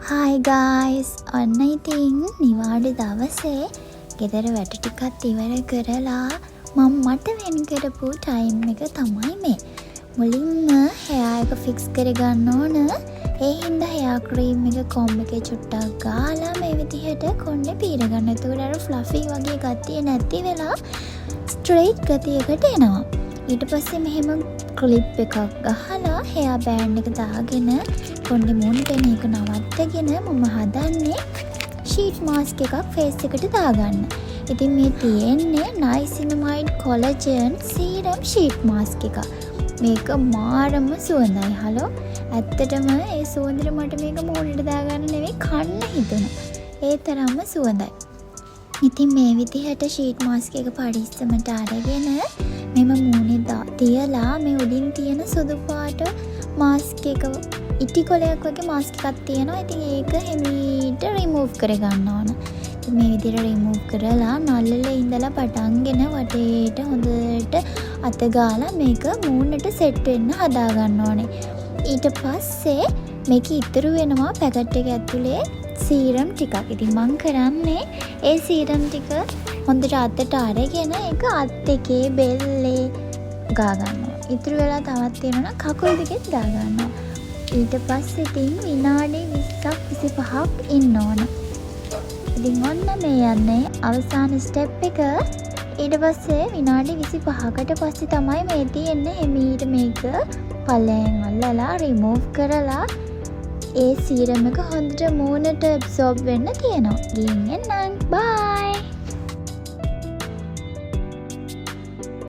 Hi guys! ඔන්න ඉතින් නිවාඩු දවසේ ගෙදර වැඩ ටිකත් ඉවර කරලා මම මට වෙන් කරපු ටයිම් එක තමයි මේ. මුලින්ම hair එක fix කරගන්න ඕන. ඒ හින්දා hair cream එක comb එකේ චුට්ටක් ගාලා මේ විදිහට කොණ්ඩේ පීර ගන්න. එතකොට අර fluffy වගේ ගතිය නැති වෙලා straight ගතියකට එනවා. ඊට පස්සේ මෙහෙම ක්ලිප් එකක් ගහලා hair band එක දාගෙන කොණ්ඩේ මූණට එන එක නවත්තගෙන මම හදන්නේ sheet mask එකක් face එකට දාගන්න. ඉතින් මේ තියෙන්නේ niacinamide collagen serum sheet mask එක. මේක මාරම සුවඳයි. හලෝ. ඇත්තටම ඒ සුවඳට මට මේක මූණට දාගන්න නෙවෙයි කන්න හිතුණා. ඒ තරම්ම සුවඳයි. ඉතින් මේ විදිහට sheet mask එක පරිස්සමට අරගෙන මෙම මූණේ තියලා මේ උඩින් තියෙන සුදු පාට මාස්ක් එක ඉටි කොලයක් වගේ මාස්ක් එකක් තියෙනවා. ඉතින් ඒක හිමීට රිමූව් කරගන්න ඕන. ඉතින් මේ විදිහට රිමූව් කරලා නළලේ ඉඳලා පටන්ගෙන වටේට හොඳට අත ගාලා මේක මූණට සෙට් වෙන්න හදා ගන්න ඕනේ. ඊට පස්සේ මේක ඉතුරු වෙනවා පැකට් එක ඇතුලේ සීරම් ටිකක්. ඉතින් මං කරන්නේ ඒ සීරම් ටික හොඳට අතට අරගෙන ඒක අත් එකේ බෙල්ලේ ගා ගන්නවා. ඉතුරු වෙලා තවත් තියෙනවා නම් කකුල් දෙකෙත් ගා ගන්නවා. ඊට පස්සේ ඉතින් විනාඩි 20ක් 25ක් ඉන්න ඕන. ඉතින් ඔන්න මේ යන්නේ අවසාන ස්ටෙප් එක. ඊට පස්සේ විනාඩි 25කට පස්සේ තමයි මේ තියෙන්නේ හිමීට මේක පල්ලෙන් අල්ලලා රිමූව් කරලා ඒ සීරම් එක හොඳට මූණට ඇබ්සෝබ් වෙන්න තියෙනවා. ගිහින් එන්නම්. බයි.